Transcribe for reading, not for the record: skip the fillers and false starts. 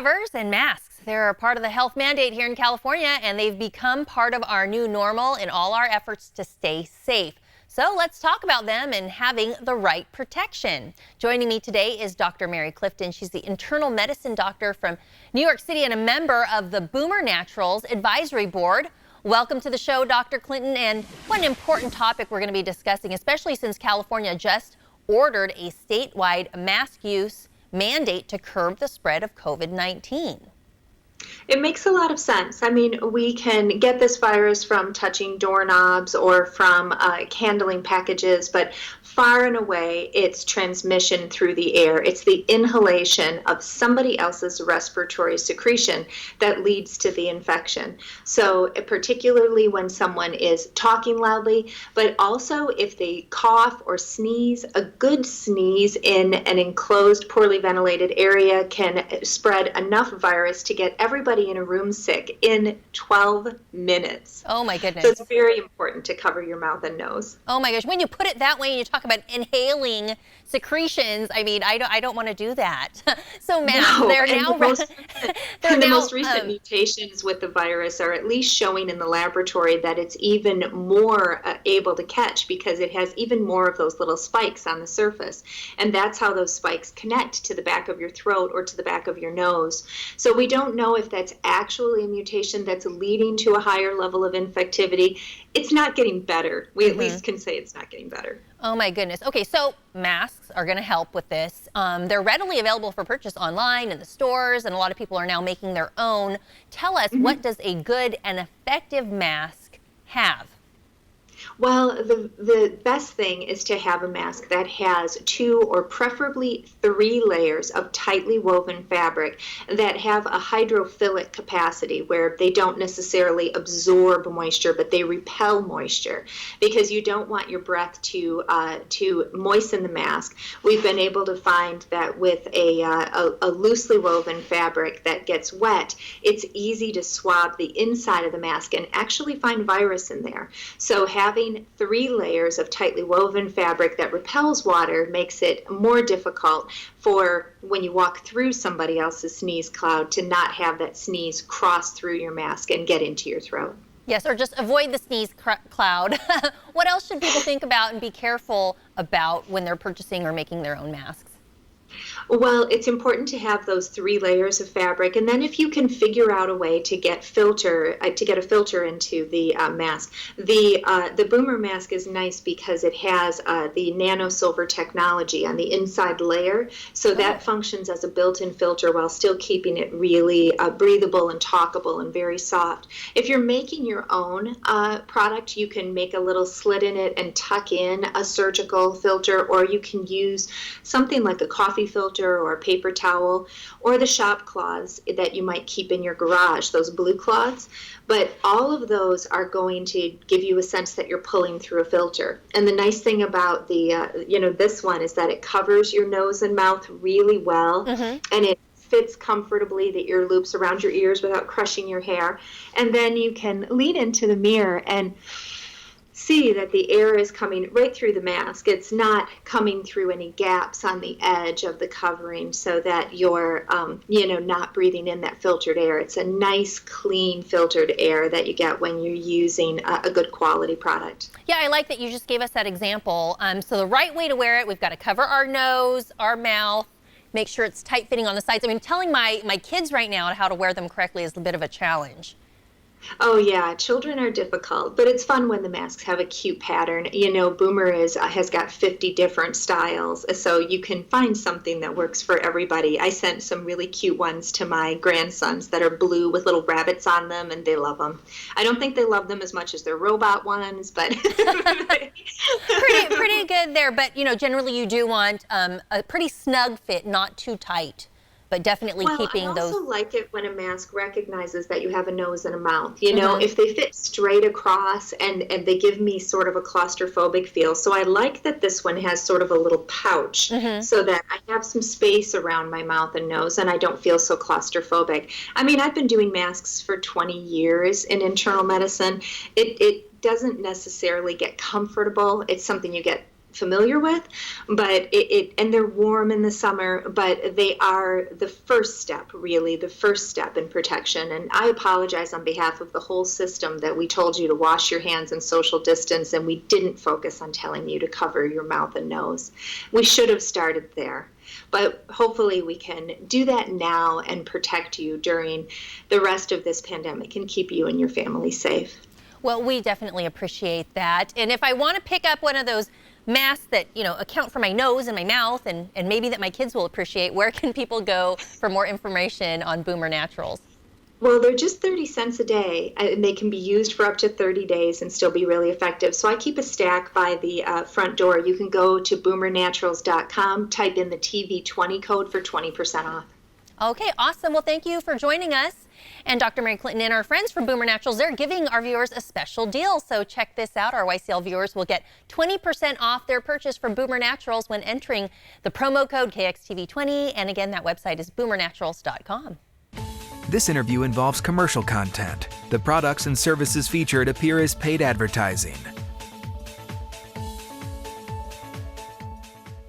covers and masks. They're a part of the health mandate here in California, and they've become part of our new normal in all our efforts to stay safe. So let's talk about them and having the right protection. Joining me today is Dr. Mary Clifton. She's the internal medicine doctor from New York City and a member of the Boomer Naturals Advisory Board. Welcome to the show, Dr. Clinton. And what an important topic we're going to be discussing, especially since California just ordered a statewide mask use mandate to curb the spread of COVID-19. It makes a lot of sense. I mean, we can get this virus from touching doorknobs or from handling packages, but far and away, it's transmission through the air. It's the inhalation of somebody else's respiratory secretion that leads to the infection. So particularly when someone is talking loudly, but also if they cough or sneeze, a good sneeze in an enclosed, poorly ventilated area can spread enough virus to get everybody in a room sick in 12 minutes. Oh my goodness. So it's very important to cover your mouth and nose. Oh my gosh. When you put it that way and you talk about inhaling secretions, I mean, I don't want to do that. So they're now the most recent mutations with the virus are at least showing in the laboratory that it's even more able to catch because it has even more of those little spikes on the surface. And that's how those spikes connect to the back of your throat or to the back of your nose. So we don't know if that's actually a mutation that's leading to a higher level of infectivity. It's not getting better. We at least can say it's not getting better. Oh my goodness. Okay, so masks are going to help with this. They're readily available for purchase online in the stores, and a lot of people are now making their own. Tell us, what does a good and effective mask have? Well, the best thing is to have a mask that has 2 or preferably 3 layers of tightly woven fabric that have a hydrophilic capacity where they don't necessarily absorb moisture, but they repel moisture because you don't want your breath to moisten the mask. We've been able to find that with a loosely woven fabric that gets wet, it's easy to swab the inside of the mask and actually find virus in there. So having 3 layers of tightly woven fabric that repels water makes it more difficult for when you walk through somebody else's sneeze cloud to not have that sneeze cross through your mask and get into your throat. Yes, or just avoid the sneeze cloud. What else should people think about and be careful about when they're purchasing or making their own masks? Well, it's important to have those 3 layers of fabric, and then if you can figure out a way to get a filter into the mask. The Boomer mask is nice because it has the nano silver technology on the inside layer, so that functions as a built-in filter while still keeping it really breathable and talkable and very soft. If you're making your own product, you can make a little slit in it and tuck in a surgical filter, or you can use something like a coffee filter or a paper towel, or the shop cloths that you might keep in your garage, those blue cloths. But all of those are going to give you a sense that you're pulling through a filter. And the nice thing about the this one is that it covers your nose and mouth really well, and it fits comfortably the ear loops around your ears without crushing your hair. And then you can lean into the mirror and see that the air is coming right through the mask. It's not coming through any gaps on the edge of the covering so that you're, not breathing in that filtered air. It's a nice, clean, filtered air that you get when you're using a good quality product. Yeah, I like that you just gave us that example. So the right way to wear it, we've got to cover our nose, our mouth, make sure it's tight fitting on the sides. I mean, telling my kids right now how to wear them correctly is a bit of a challenge. Oh yeah, children are difficult, but it's fun when the masks have a cute pattern. Boomer has got 50 different styles, so you can find something that works for everybody. I sent some really cute ones to my grandsons that are blue with little rabbits on them, and they love them. I don't think they love them as much as their robot ones, but pretty good there. But generally you do want a pretty snug fit, not too tight. But definitely keeping those. I also like it when a mask recognizes that you have a nose and a mouth. If they fit straight across and they give me sort of a claustrophobic feel. So I like that this one has sort of a little pouch so that I have some space around my mouth and nose and I don't feel so claustrophobic. I mean, I've been doing masks for 20 years in internal medicine. It doesn't necessarily get comfortable. It's something you get familiar with, but and they're warm in the summer, but they are the first step, really, the first step in protection. And I apologize on behalf of the whole system that we told you to wash your hands and social distance, and we didn't focus on telling you to cover your mouth and nose. We should have started there. But hopefully we can do that now and protect you during the rest of this pandemic and keep you and your family safe. Well, we definitely appreciate that. And if I want to pick up one of those masks that, account for my nose and my mouth and maybe that my kids will appreciate, where can people go for more information on Boomer Naturals? Well, they're just 30 cents a day, and they can be used for up to 30 days and still be really effective. So I keep a stack by the front door. You can go to boomernaturals.com, type in the TV20 code for 20% off. Okay, awesome. Well, thank you for joining us. And Dr. Mary Clinton and our friends from Boomer Naturals, they're giving our viewers a special deal. So check this out. Our YCL viewers will get 20% off their purchase from Boomer Naturals when entering the promo code KXTV20. And again, that website is boomernaturals.com. This interview involves commercial content. The products and services featured appear as paid advertising.